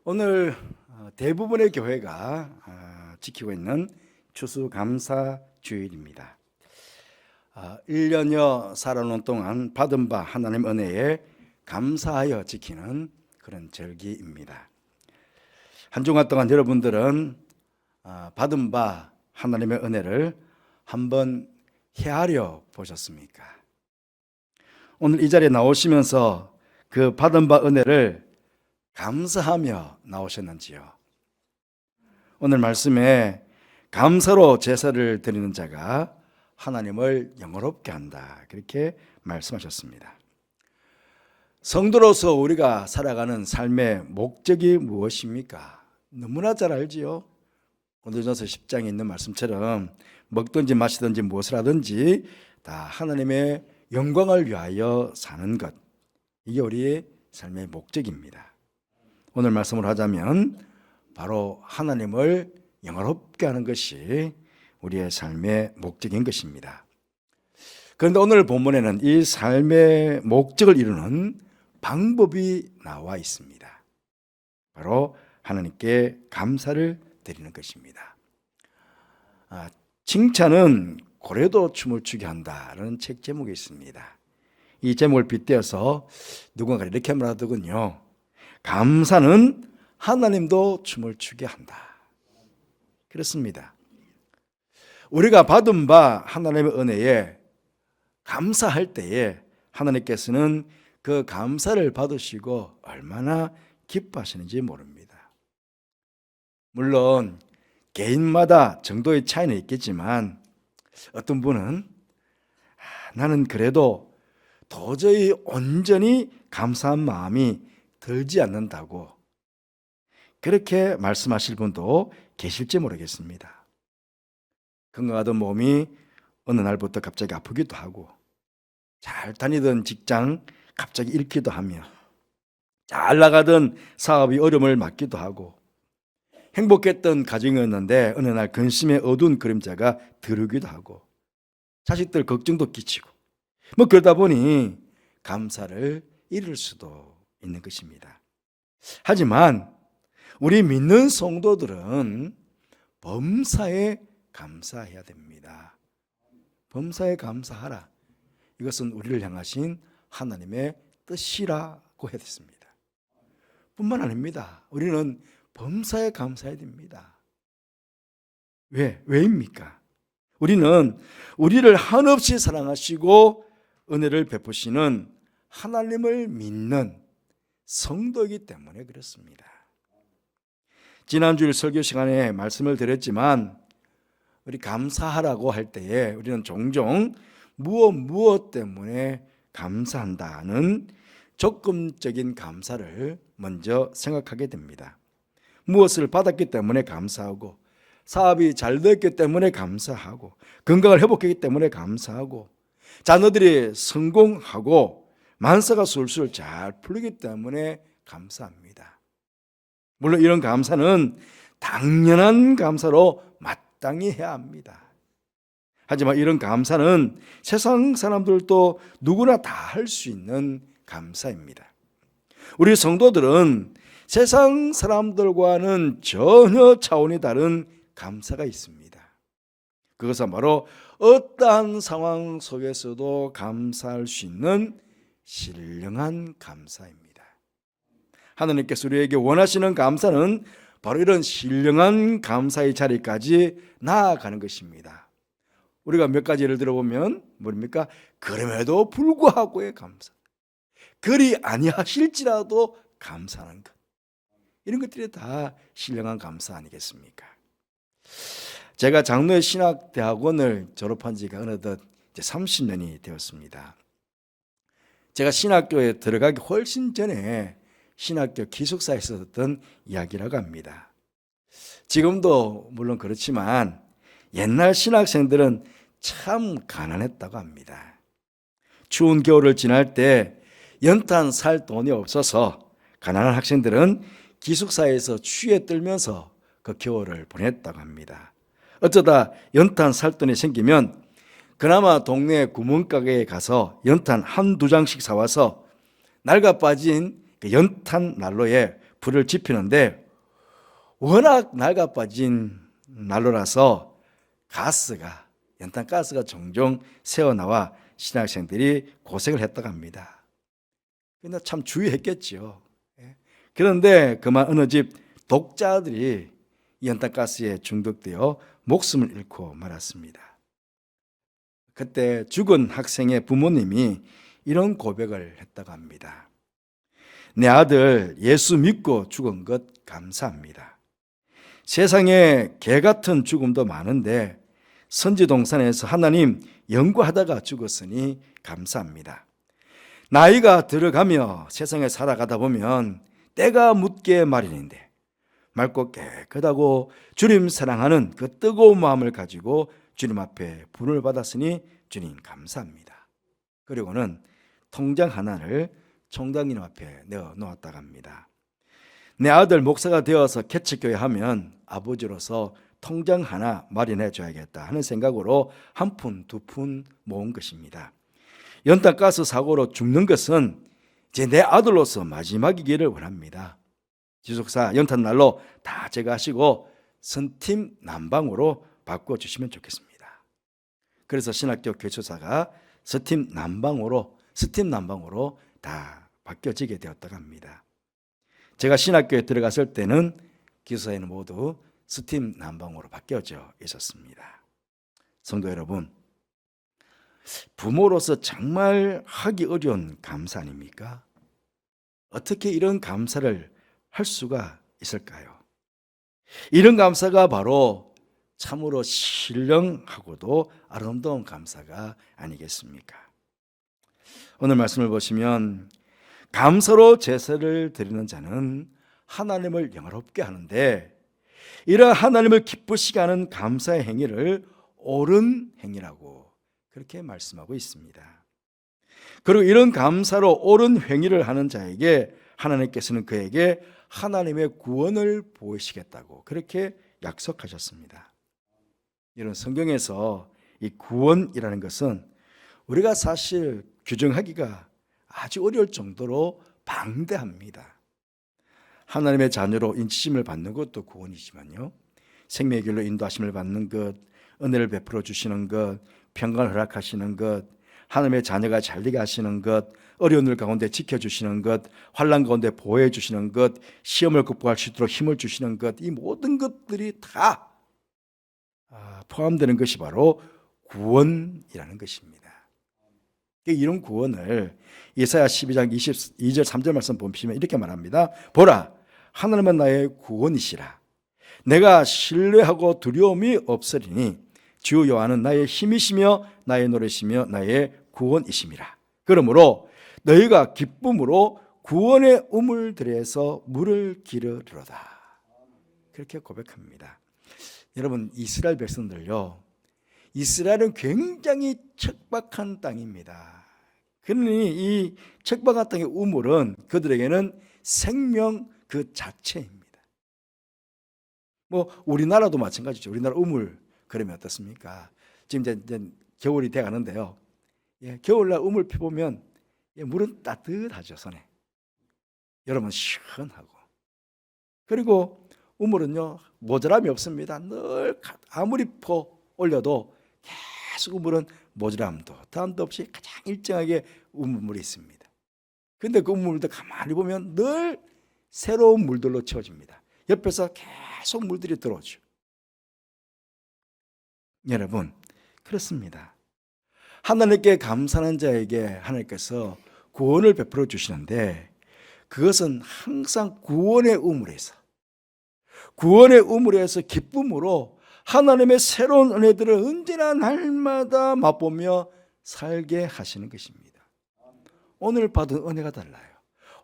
오늘 대부분의 교회가 지키고 있는 추수감사 주일입니다. 1년여 살아온 동안 받은 바 하나님 은혜에 감사하여 지키는 그런 절기입니다. 한 주간 동안 여러분들은 받은 바 하나님의 은혜를 한번 헤아려 보셨습니까? 오늘 이 자리에 나오시면서 그 받은 바 은혜를 감사하며 나오셨는지요? 오늘 말씀에 감사로 제사를 드리는 자가 하나님을 영화롭게 한다, 그렇게 말씀하셨습니다. 성도로서 우리가 살아가는 삶의 목적이 무엇입니까? 너무나 잘 알지요. 고린도전서 10장에 있는 말씀처럼 먹든지 마시든지 무엇을 하든지 다 하나님의 영광을 위하여 사는 것, 이게 우리의 삶의 목적입니다. 오늘 말씀을 하자면 바로 하나님을 영화롭게 하는 것이 우리의 삶의 목적인 것입니다. 그런데 오늘 본문에는 이 삶의 목적을 이루는 방법이 나와 있습니다. 바로 하나님께 감사를 드리는 것입니다. 칭찬은 고래도 춤을 추게 한다라는 책 제목이 있습니다. 이 제목을 빗대어서 누군가 이렇게 말하더군요. 감사는 하나님도 춤을 추게 한다. 그렇습니다. 우리가 받은 바 하나님의 은혜에 감사할 때에 하나님께서는 그 감사를 받으시고 얼마나 기뻐하시는지 모릅니다. 물론 개인마다 정도의 차이는 있겠지만 어떤 분은 나는 그래도 도저히 온전히 감사한 마음이 들지 않는다고 그렇게 말씀하실 분도 계실지 모르겠습니다. 건강하던 몸이 어느 날부터 갑자기 아프기도 하고, 잘 다니던 직장 갑자기 잃기도 하며, 잘 나가던 사업이 어려움을 맞기도 하고, 행복했던 가정이었는데 어느 날 근심의 어두운 그림자가 들어오기도 하고, 자식들 걱정도 끼치고, 그러다 보니 감사를 잃을 수도 있는 것입니다. 하지만 우리 믿는 성도들은 범사에 감사해야 됩니다. 범사에 감사하라. 이것은 우리를 향하신 하나님의 뜻이라고 했습니다. 뿐만 아닙니다. 우리는 범사에 감사해야 됩니다. 왜입니까? 우리는 우리를 한없이 사랑하시고 은혜를 베푸시는 하나님을 믿는 성도이기 때문에 그렇습니다. 지난주일 설교 시간에 말씀을 드렸지만 우리 감사하라고 할 때에 우리는 종종 무엇 때문에 감사한다는 조건적인 감사를 먼저 생각하게 됩니다. 무엇을 받았기 때문에 감사하고, 사업이 잘 됐기 때문에 감사하고, 건강을 회복했기 때문에 감사하고, 자녀들이 성공하고 만사가 술술 잘 풀리기 때문에 감사합니다. 물론 이런 감사는 당연한 감사로 마땅히 해야 합니다. 하지만 이런 감사는 세상 사람들도 누구나 다 할 수 있는 감사입니다. 우리 성도들은 세상 사람들과는 전혀 차원이 다른 감사가 있습니다. 그것은 바로 어떠한 상황 속에서도 감사할 수 있는 신령한 감사입니다. 하나님께서 우리에게 원하시는 감사는 바로 이런 신령한 감사의 자리까지 나아가는 것입니다. 우리가 몇 가지 예를 들어보면 뭡니까? 그럼에도 불구하고의 감사, 그리 아니하실지라도 감사하는 것, 이런 것들이 다 신령한 감사 아니겠습니까? 제가 장로의 신학대학원을 졸업한 지가 어느덧 30년이 되었습니다. 제가 신학교에 들어가기 훨씬 전에 신학교 기숙사에서 듣던 이야기라고 합니다. 지금도 물론 그렇지만 옛날 신학생들은 참 가난했다고 합니다. 추운 겨울을 지날 때 연탄 살 돈이 없어서 가난한 학생들은 기숙사에서 추위에 떨면서 그 겨울을 보냈다고 합니다. 어쩌다 연탄 살 돈이 생기면 그나마 동네 구멍가게에 가서 연탄 한두 장씩 사와서 낡아 빠진 그 연탄 난로에 불을 지피는데 워낙 낡아빠진 난로라서 연탄 가스가 종종 새어나와 신학생들이 고생을 했다고 합니다. 근데 참 주의했겠죠. 그런데 그만 어느 집 독자들이 연탄가스에 중독되어 목숨을 잃고 말았습니다. 그때 죽은 학생의 부모님이 이런 고백을 했다고 합니다. 내 아들 예수 믿고 죽은 것 감사합니다. 세상에 개 같은 죽음도 많은데 선지동산에서 하나님 연구하다가 죽었으니 감사합니다. 나이가 들어가며 세상에 살아가다 보면 때가 묻게 마련인데 맑고 깨끗하고 주님 사랑하는 그 뜨거운 마음을 가지고 주님 앞에 분을 받았으니 주님 감사합니다. 그리고는 통장 하나를 총장님 앞에 내어 놓았다고 합니다. 내 아들 목사가 되어서 개척교회 하면 아버지로서 통장 하나 마련해 줘야겠다 하는 생각으로 한 푼, 두 푼 모은 것입니다. 연탄가스 사고로 죽는 것은 이제 내 아들로서 마지막이기를 원합니다. 지속사 연탄난로 다 제거하시고 선팀 난방으로 바꿔주시면 좋겠습니다. 그래서 신학교 교수사가 스팀 난방으로 다 바뀌어지게 되었다고 합니다. 제가 신학교에 들어갔을 때는 기숙사에는 모두 스팀 난방으로 바뀌어져 있었습니다. 성도 여러분, 부모로서 정말 하기 어려운 감사 아닙니까? 어떻게 이런 감사를 할 수가 있을까요? 이런 감사가 바로 참으로 신령하고도 아름다운 감사가 아니겠습니까? 오늘 말씀을 보시면 감사로 제사를 드리는 자는 하나님을 영화롭게 하는데 이러한 하나님을 기쁘시게 하는 감사의 행위를 옳은 행위라고 그렇게 말씀하고 있습니다. 그리고 이런 감사로 옳은 행위를 하는 자에게 하나님께서는 그에게 하나님의 구원을 보이시겠다고 그렇게 약속하셨습니다. 이런 성경에서 이 구원이라는 것은 우리가 사실 규정하기가 아주 어려울 정도로 방대합니다. 하나님의 자녀로 인치심을 받는 것도 구원이지만요, 생명의 길로 인도하심을 받는 것, 은혜를 베풀어 주시는 것, 평강을 허락하시는 것, 하나님의 자녀가 잘되게 하시는 것, 어려운 일 가운데 지켜주시는 것, 환난 가운데 보호해 주시는 것, 시험을 극복할 수 있도록 힘을 주시는 것, 이 모든 것들이 다 포함되는 것이 바로 구원이라는 것입니다. 이런 구원을 이사야 12장 22절 3절 말씀 보시면 이렇게 말합니다. 보라, 하나님은 나의 구원이시라. 내가 신뢰하고 두려움이 없으리니 주 여호와는 나의 힘이시며 나의 노래시며 나의 구원이심이라. 그러므로 너희가 기쁨으로 구원의 우물들에서 물을 기르리로다. 그렇게 고백합니다. 여러분, 이스라엘 백성들요, 이스라엘은 굉장히 척박한 땅입니다. 그러니 이 척박한 땅의 우물은 그들에게는 생명 그 자체입니다. 뭐 우리나라도 마찬가지죠. 우리나라 우물 그러면 어떻습니까? 지금 이제 겨울이 돼 가는데요. 겨울날 우물 펴보면 물은 따뜻하죠, 손에. 여러분, 시원하고. 그리고 우물은요, 모자람이 없습니다. 늘 아무리 퍼 올려도 계속 우물은 모자람도 더함도 없이 가장 일정하게 우물물이 있습니다. 근데 그 우물도 가만히 보면 늘 새로운 물들로 채워집니다. 옆에서 계속 물들이 들어오죠. 여러분, 그렇습니다. 하나님께 감사하는 자에게 하나님께서 구원을 베풀어 주시는데 그것은 항상 구원의 우물에서 기쁨으로 하나님의 새로운 은혜들을 언제나 날마다 맛보며 살게 하시는 것입니다. 오늘 받은 은혜가 달라요.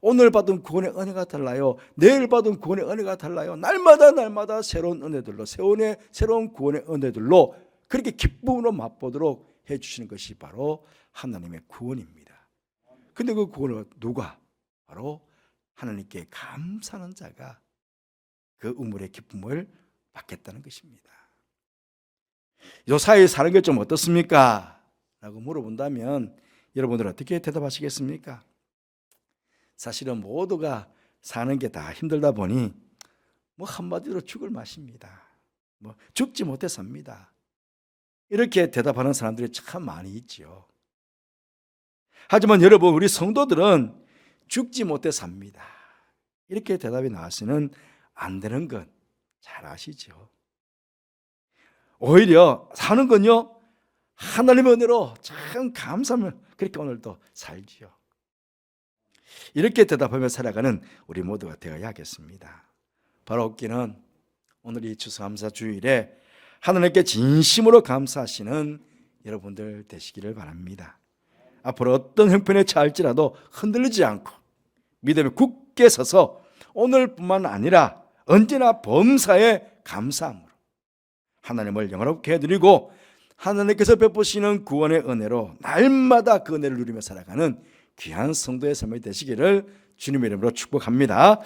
오늘 받은 구원의 은혜가 달라요. 내일 받은 구원의 은혜가 달라요. 날마다 새로운 은혜들로, 새로운 구원의 은혜들로 그렇게 기쁨으로 맛보도록 해주시는 것이 바로 하나님의 구원입니다. 근데 그 구원을 누가? 바로 하나님께 감사하는 자가 그 우물의 기쁨을 받겠다는 것입니다. 요사이 사는 게 좀 어떻습니까? 라고 물어본다면 여러분들 어떻게 대답하시겠습니까? 사실은 모두가 사는 게 다 힘들다 보니 뭐 한마디로 죽을 맛입니다. 뭐 죽지 못해 삽니다. 이렇게 대답하는 사람들이 참 많이 있지요. 하지만 여러분, 우리 성도들은 죽지 못해 삽니다. 이렇게 대답이 나와서는 안 되는 건 잘 아시죠. 오히려 사는 건요, 하나님의 은혜로 참 감사하며 그렇게 오늘도 살지요. 이렇게 대답하며 살아가는 우리 모두가 되어야겠습니다. 바로 없기는 오늘 이 추수감사 주일에 하나님께 진심으로 감사하시는 여러분들 되시기를 바랍니다. 앞으로 어떤 형편에 처할지라도 흔들리지 않고 믿음에 굳게 서서 오늘뿐만 아니라 언제나 범사에 감사함으로 하나님을 영화롭게 해드리고 하나님께서 베푸시는 구원의 은혜로 날마다 그 은혜를 누리며 살아가는 귀한 성도의 삶이 되시기를 주님의 이름으로 축복합니다.